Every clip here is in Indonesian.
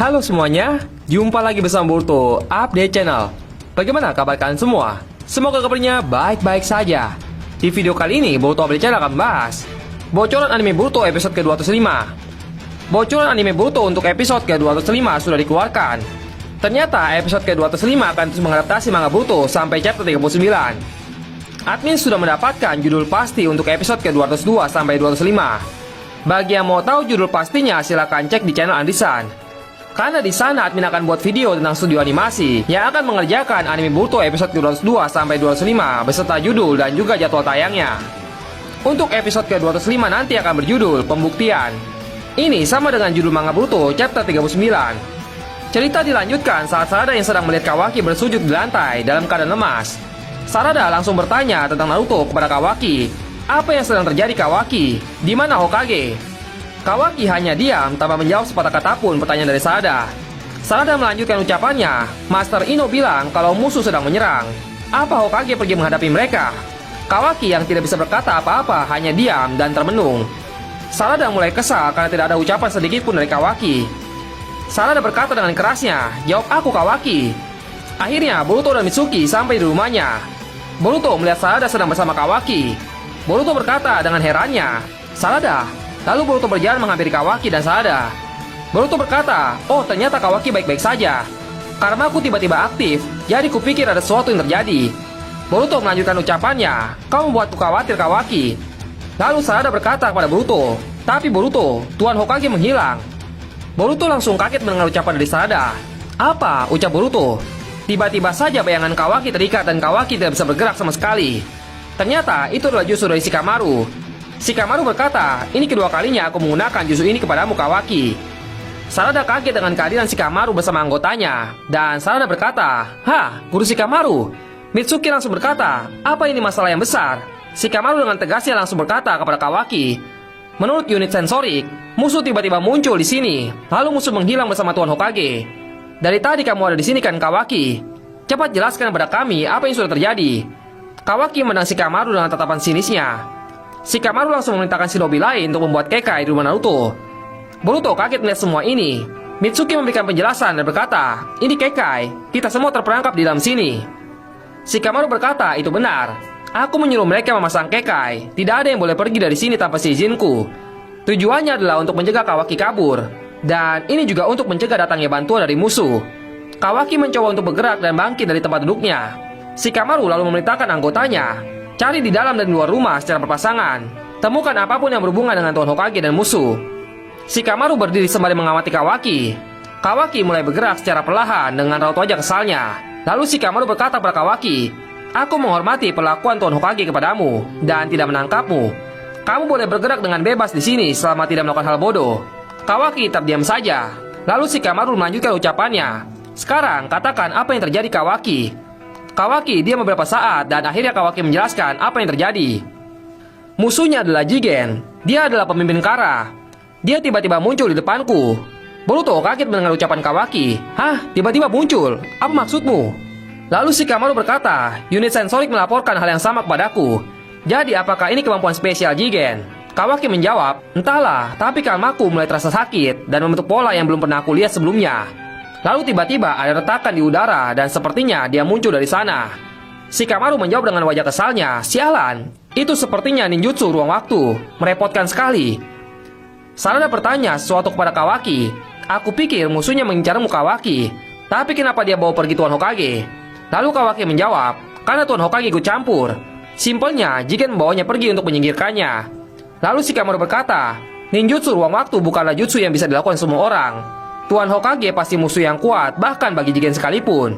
Halo semuanya, jumpa lagi bersama Boruto Update Channel. Bagaimana kabar kalian semua? Semoga kabarnya baik-baik saja. Di video kali ini, Boruto Update Channel akan membahas bocoran anime Boruto episode ke-205. Bocoran anime Boruto untuk episode ke-205 sudah dikeluarkan. Ternyata episode ke-205 akan terus mengadaptasi manga Boruto sampai chapter 39. Admin sudah mendapatkan judul pasti untuk episode ke-202 sampai 205. Bagi yang mau tahu judul pastinya, silahkan cek di channel Andisan. Karena di sana admin akan buat video tentang studio animasi yang akan mengerjakan anime Boruto episode ke-202 sampai 205 beserta judul dan juga jadwal tayangnya. Untuk episode ke-205 nanti akan berjudul Pembuktian. Ini sama dengan judul manga Boruto chapter 39. Cerita dilanjutkan saat Sarada yang sedang melihat Kawaki bersujud di lantai dalam keadaan lemas. Sarada langsung bertanya tentang Naruto kepada Kawaki. Apa yang sedang terjadi Kawaki? Di mana Hokage? Kawaki hanya diam tanpa menjawab sepatah kata pun pertanyaan dari Sarada. Sarada melanjutkan ucapannya. Master Ino bilang kalau musuh sedang menyerang. Apa Hokage pergi menghadapi mereka? Kawaki yang tidak bisa berkata apa-apa hanya diam dan termenung. Sarada mulai kesal karena tidak ada ucapan sedikit pun dari Kawaki. Sarada berkata dengan kerasnya, "Jawab aku Kawaki." Akhirnya Boruto dan Mitsuki sampai di rumahnya. Boruto melihat Sarada sedang bersama Kawaki. Boruto berkata dengan herannya, "Sarada." Lalu Boruto berjalan menghampiri Kawaki dan Sarada. Boruto berkata, "Oh, ternyata Kawaki baik-baik saja. Karena aku tiba-tiba aktif, jadi kupikir ada sesuatu yang terjadi." Boruto melanjutkan ucapannya, "Kamu membuatku khawatir Kawaki." Lalu Sarada berkata kepada Boruto, "Tapi Boruto, Tuan Hokage menghilang." Boruto langsung kaget mendengar ucapan dari Sarada. "Apa?" ucap Boruto. Tiba-tiba saja bayangan Kawaki terikat dan Kawaki tidak bisa bergerak sama sekali. Ternyata itu adalah jutsu dari Shikamaru. Shikamaru berkata, "Ini kedua kalinya aku menggunakan jutsu ini kepadamu Kawaki." Sarada kaget dengan kehadiran Shikamaru bersama anggotanya. Dan Sarada berkata, "Hah, guru Shikamaru?" Mitsuki langsung berkata, "Apa ini masalah yang besar?" Shikamaru dengan tegasnya langsung berkata kepada Kawaki, "Menurut unit sensorik, musuh tiba-tiba muncul di sini. Lalu musuh menghilang bersama Tuan Hokage. Dari tadi kamu ada di sini kan Kawaki? Cepat jelaskan kepada kami apa yang sudah terjadi." Kawaki menang Shikamaru dengan tatapan sinisnya. Shikamaru langsung memerintahkan shinobi lain untuk membuat kekai di rumah Naruto. Boruto kaget melihat semua ini. Mitsuki memberikan penjelasan dan berkata, "Ini kekai, kita semua terperangkap di dalam sini." Shikamaru berkata, "Itu benar. Aku menyuruh mereka memasang kekai. Tidak ada yang boleh pergi dari sini tanpa seizinku. Tujuannya adalah untuk mencegah Kawaki kabur. Dan ini juga untuk mencegah datangnya bantuan dari musuh." Kawaki mencoba untuk bergerak dan bangkit dari tempat duduknya. Shikamaru lalu memerintahkan anggotanya, "Cari di dalam dan luar rumah secara berpasangan. Temukan apapun yang berhubungan dengan Tuan Hokage dan musuh." Shikamaru berdiri sembari mengamati Kawaki. Kawaki mulai bergerak secara perlahan dengan raut wajah kesalnya. Lalu Shikamaru berkata pada Kawaki, "Aku menghormati perlakuan Tuan Hokage kepadamu dan tidak menangkapmu. Kamu boleh bergerak dengan bebas di sini selama tidak melakukan hal bodoh." Kawaki tetap diam saja. Lalu Shikamaru melanjutkan ucapannya, "Sekarang katakan apa yang terjadi Kawaki." Kawaki diam beberapa saat dan akhirnya Kawaki menjelaskan apa yang terjadi. Musuhnya adalah Jigen. Dia adalah pemimpin Kara. Dia tiba-tiba muncul di depanku. Boruto kaget mendengar ucapan Kawaki. "Hah? Tiba-tiba muncul? Apa maksudmu?" Lalu Shikamaru berkata, "Unit sensorik melaporkan hal yang sama kepadaku. Jadi apakah ini kemampuan spesial Jigen?" Kawaki menjawab, "Entahlah, tapi kalmaku mulai terasa sakit dan membentuk pola yang belum pernah aku lihat sebelumnya." Lalu tiba-tiba ada retakan di udara dan sepertinya dia muncul dari sana. Shikamaru menjawab dengan wajah kesalnya, "Sialan, itu sepertinya ninjutsu ruang waktu. Merepotkan sekali." Sarada bertanya sesuatu kepada Kawaki. "Aku pikir musuhnya mengincarmu Kawaki. Tapi kenapa dia bawa pergi Tuan Hokage?" Lalu Kawaki menjawab, "Karena Tuan Hokage ikut campur. Simpelnya, Jigen membawanya pergi untuk menyingkirkannya." Lalu Shikamaru berkata, "Ninjutsu ruang waktu bukanlah jutsu yang bisa dilakukan semua orang. Tuan Hokage pasti musuh yang kuat, bahkan bagi Jigen sekalipun.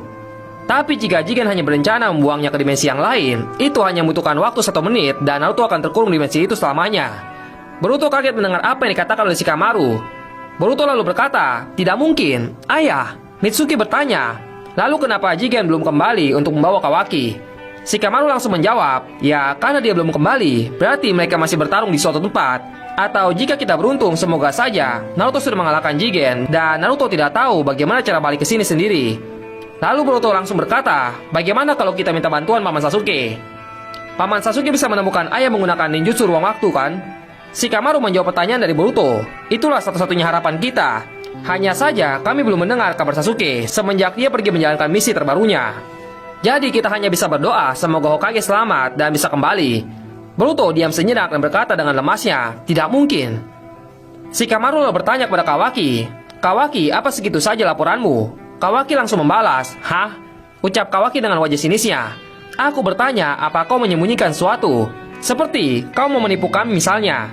Tapi jika Jigen hanya berencana membuangnya ke dimensi yang lain, itu hanya membutuhkan waktu 1 menit dan Naruto akan terkurung di dimensi itu selamanya." Boruto kaget mendengar apa yang dikatakan oleh Shikamaru. Boruto lalu berkata, "Tidak mungkin, ayah." Mitsuki bertanya, "Lalu kenapa Jigen belum kembali untuk membawa Kawaki?" Shikamaru langsung menjawab, "Ya, karena dia belum kembali, berarti mereka masih bertarung di suatu tempat. Atau jika kita beruntung, semoga saja Naruto sudah mengalahkan Jigen dan Naruto tidak tahu bagaimana cara balik ke sini sendiri." Lalu Boruto langsung berkata, "Bagaimana kalau kita minta bantuan Paman Sasuke?" Paman Sasuke bisa menemukan ayah menggunakan ninjutsu ruang waktu kan? Shikamaru menjawab pertanyaan dari Boruto. "Itulah satu-satunya harapan kita. Hanya saja kami belum mendengar kabar Sasuke semenjak dia pergi menjalankan misi terbarunya. Jadi kita hanya bisa berdoa semoga Hokage selamat dan bisa kembali. Boruto diam sejenak dan berkata dengan lemasnya, tidak mungkin. Shikamaru lalu bertanya kepada Kawaki, Kawaki, apa segitu saja laporanmu? Kawaki langsung membalas, hah? Ucap Kawaki dengan wajah sinisnya. Aku bertanya, apa kau menyembunyikan sesuatu? Seperti kau mau menipu kami misalnya.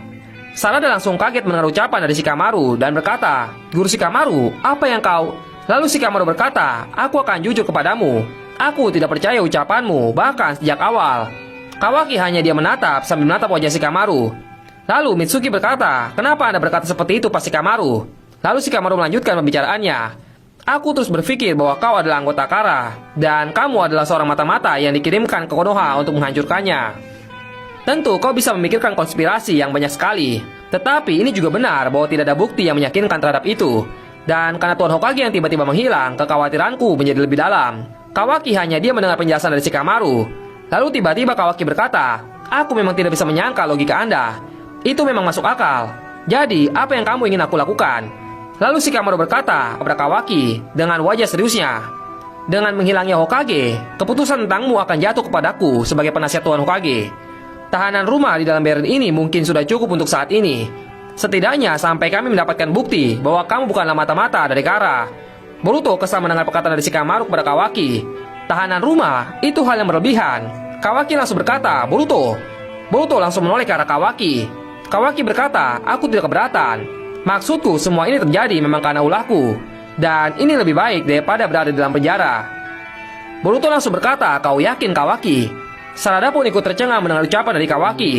Sarada langsung kaget mendengar ucapan dari Shikamaru dan berkata, Guru Shikamaru, apa yang kau... Lalu Shikamaru berkata, aku akan jujur kepadamu. Aku tidak percaya ucapanmu, bahkan sejak awal. Kawaki hanya dia menatap sambil menatap wajah Shikamaru. Lalu Mitsuki berkata, kenapa Anda berkata seperti itu Pak Shikamaru? Lalu Shikamaru melanjutkan pembicaraannya. Aku terus berpikir bahwa kau adalah anggota Kara, dan kamu adalah seorang mata-mata yang dikirimkan ke Konoha untuk menghancurkannya. Tentu kau bisa memikirkan konspirasi yang banyak sekali, tetapi ini juga benar bahwa tidak ada bukti yang meyakinkan terhadap itu. Dan karena Tuan Hokage yang tiba-tiba menghilang, kekhawatiranku menjadi lebih dalam. Kawaki hanya dia mendengar penjelasan dari Shikamaru. Lalu tiba-tiba Kawaki berkata, aku memang tidak bisa menyangka logika Anda. Itu memang masuk akal. Jadi, apa yang kamu ingin aku lakukan? Lalu Shikamaru berkata kepada Kawaki dengan wajah seriusnya, dengan menghilangnya Hokage, keputusan tentangmu akan jatuh kepadaku sebagai penasihat Tuan Hokage. Tahanan rumah di dalam Beren ini mungkin sudah cukup untuk saat ini. Setidaknya sampai kami mendapatkan bukti bahwa kamu bukanlah mata-mata dari Kara. Boruto kesal mendengar perkataan dari Shikamaru kepada Kawaki. Tahanan rumah, itu hal yang berlebihan. Kawaki langsung berkata, Boruto. Boruto langsung menoleh ke arah Kawaki. Kawaki berkata, aku tidak keberatan. Maksudku semua ini terjadi memang karena ulahku. Dan ini lebih baik daripada berada di dalam penjara. Boruto langsung berkata, kau yakin Kawaki? Sarada pun ikut tercengang mendengar ucapan dari Kawaki.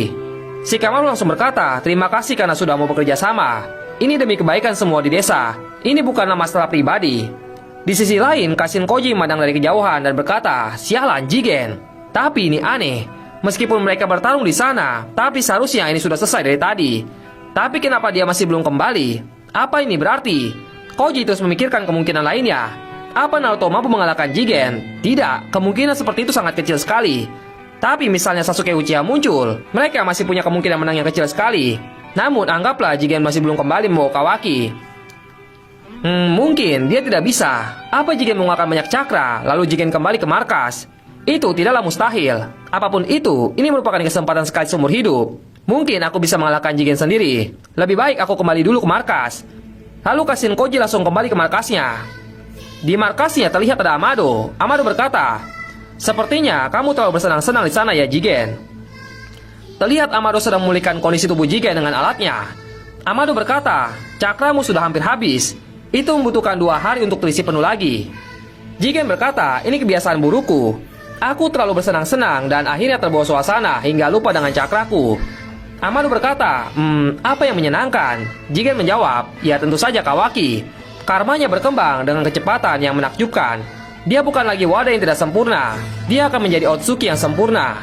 Shikamaru langsung berkata, terima kasih karena sudah mau bekerja sama. Ini demi kebaikan semua di desa. Ini bukanlah masalah pribadi. Di sisi lain, Kashin Koji memandang dari kejauhan dan berkata, sialan Jigen. Tapi ini aneh. Meskipun mereka bertarung di sana, tapi seharusnya ini sudah selesai dari tadi. Tapi kenapa dia masih belum kembali? Apa ini berarti? Koji terus memikirkan kemungkinan lainnya. Apa Naruto mampu mengalahkan Jigen? Tidak, kemungkinan seperti itu sangat kecil sekali. Tapi misalnya Sasuke Uchiha muncul, mereka masih punya kemungkinan menang yang kecil sekali. Namun anggaplah Jigen masih belum kembali membawa Kawaki. Mungkin dia tidak bisa. Apa Jigen mengeluarkan banyak cakra, lalu Jigen kembali ke markas? Itu tidaklah mustahil. Apapun itu, ini merupakan kesempatan sekali seumur hidup. Mungkin aku bisa mengalahkan Jigen sendiri. Lebih baik aku kembali dulu ke markas. Lalu Kashin Koji langsung kembali ke markasnya. Di markasnya terlihat ada Amado. Amado berkata, sepertinya kamu terlalu bersenang-senang di sana ya Jigen. Terlihat Amado sedang memulihkan kondisi tubuh Jigen dengan alatnya. Amado berkata, cakramu sudah hampir habis. Itu membutuhkan 2 hari untuk terisi penuh lagi. Jigen berkata, ini kebiasaan burukku. Aku terlalu bersenang-senang dan akhirnya terbawa suasana hingga lupa dengan cakraku. Amado berkata, apa yang menyenangkan? Jigen menjawab, ya tentu saja Kawaki. Karmanya berkembang dengan kecepatan yang menakjubkan. Dia bukan lagi wadah yang tidak sempurna. Dia akan menjadi Otsuki yang sempurna.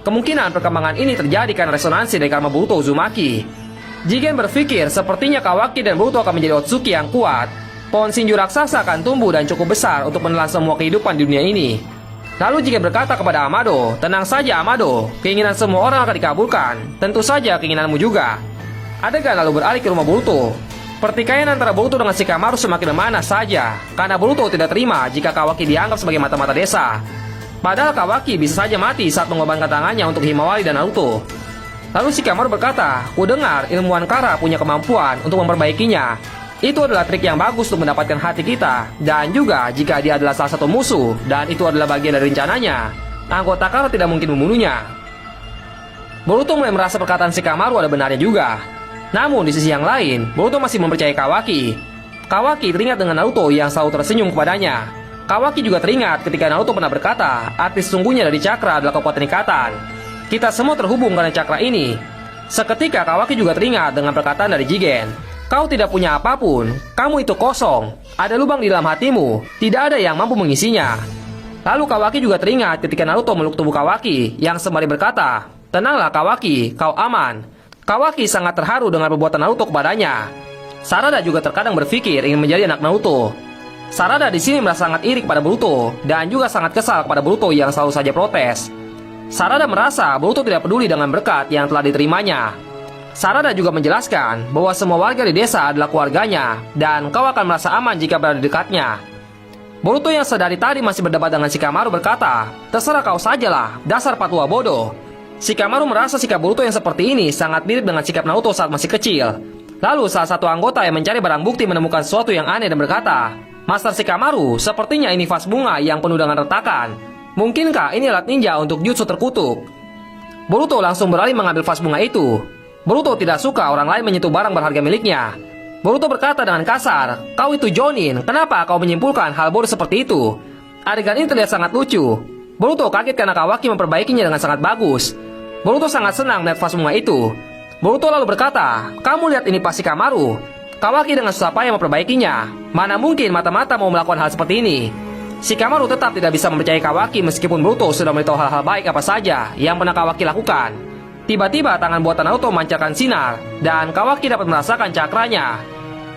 Kemungkinan perkembangan ini terjadi karena resonansi dari karma Boruto Uzumaki. Jigen berpikir sepertinya Kawaki dan Boruto akan menjadi Otsuki yang kuat. Pohon Shinju raksasa akan tumbuh dan cukup besar untuk menelan semua kehidupan di dunia ini. Lalu Jigen berkata kepada Amado, tenang saja Amado, keinginan semua orang akan dikabulkan. Tentu saja keinginanmu juga. Adegan lalu beralih ke rumah Boruto. Pertikaian antara Boruto dengan Shikamaru semakin memanas saja, karena Boruto tidak terima jika Kawaki dianggap sebagai mata-mata desa. Padahal Kawaki bisa saja mati saat mengorbankan tangannya untuk Himawari dan Naruto. Lalu Shikamaru berkata, ku dengar ilmuwan Kara punya kemampuan untuk memperbaikinya. Itu adalah trik yang bagus untuk mendapatkan hati kita. Dan juga jika dia adalah salah satu musuh dan itu adalah bagian dari rencananya, anggota Kara tidak mungkin membunuhnya. Boruto mulai merasa perkataan Shikamaru ada benarnya juga. Namun di sisi yang lain, Boruto masih mempercayai Kawaki. Kawaki teringat dengan Naruto yang selalu tersenyum kepadanya. Kawaki juga teringat ketika Naruto pernah berkata, arti sesungguhnya dari cakra adalah kekuatan ikatan. Kita semua terhubung karena cakra ini. Seketika Kawaki juga teringat dengan perkataan dari Jigen. Kau tidak punya apapun, kamu itu kosong. Ada lubang di dalam hatimu, tidak ada yang mampu mengisinya. Lalu Kawaki juga teringat ketika Naruto meluk tubuh Kawaki yang sembari berkata, tenanglah Kawaki, kau aman. Kawaki sangat terharu dengan perbuatan Naruto kepadanya. Sarada juga terkadang berpikir ingin menjadi anak Naruto. Sarada di sini merasa sangat iri kepada Boruto dan juga sangat kesal kepada Boruto yang selalu saja protes. Sarada merasa Boruto tidak peduli dengan berkat yang telah diterimanya. Sarada juga menjelaskan bahwa semua warga di desa adalah keluarganya dan kau akan merasa aman jika berada di dekatnya. Boruto yang sedari tadi masih berdebat dengan Shikamaru berkata, "Terserah kau sajalah, dasar patua bodoh." Shikamaru merasa sikap Boruto yang seperti ini sangat mirip dengan sikap Naruto saat masih kecil. Lalu salah satu anggota yang mencari barang bukti menemukan sesuatu yang aneh dan berkata, "Master Shikamaru, sepertinya ini vas bunga yang penuh dengan retakan. Mungkinkah ini alat ninja untuk jutsu terkutuk?" Boruto langsung beralih mengambil vas bunga itu. Boruto tidak suka orang lain menyentuh barang berharga miliknya. Boruto berkata dengan kasar, "Kau itu Jonin, kenapa kau menyimpulkan hal bodoh seperti itu?" Adegan ini terlihat sangat lucu. Boruto kaget karena Kawaki memperbaikinya dengan sangat bagus. Boruto sangat senang melihat vas bunga itu. Boruto lalu berkata, "Kamu lihat ini pasti Shikamaru." Kawaki dengan susah payah memperbaikinya. Mana mungkin mata-mata mau melakukan hal seperti ini. Shikamaru tetap tidak bisa mempercayai Kawaki meskipun Boruto sudah memberitahu hal-hal baik apa saja yang pernah Kawaki lakukan. Tiba-tiba tangan buatan Naruto memancarkan sinar dan Kawaki dapat merasakan cakranya.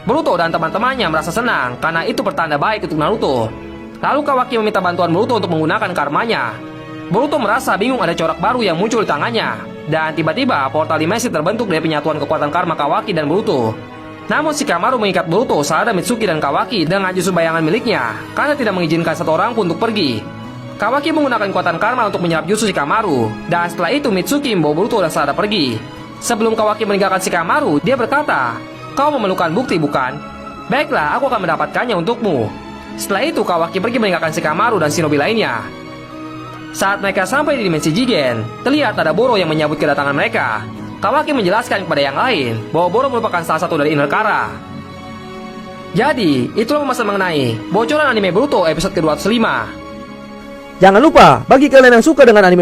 Boruto dan teman-temannya merasa senang karena itu pertanda baik untuk Naruto. Lalu Kawaki meminta bantuan Boruto untuk menggunakan karmanya. Boruto merasa bingung ada corak baru yang muncul di tangannya. Dan tiba-tiba portal dimensi terbentuk dari penyatuan kekuatan karma Kawaki dan Boruto. Namun Shikamaru mengikat Boruto, Sarada, Mitsuki, dan Kawaki dengan jutsu bayangan miliknya karena tidak mengizinkan satu orang pun untuk pergi. Kawaki menggunakan kekuatan karma untuk menyerap jutsu Shikamaru. Dan setelah itu Mitsuki membawa Boruto dan Sarada pergi. Sebelum Kawaki meninggalkan Shikamaru, dia berkata, "Kau memerlukan bukti bukan? Baiklah, aku akan mendapatkannya untukmu." Setelah itu Kawaki pergi meninggalkan Shikamaru dan shinobi lainnya. Saat mereka sampai di dimensi Jigen, terlihat ada Boro yang menyambut kedatangan mereka. Kawaki menjelaskan kepada yang lain bahwa Boro merupakan salah satu dari Inner Kara. Jadi, itulah pembahasan mengenai bocoran anime Boruto episode ke-205. Jangan lupa, bagi kalian yang suka dengan anime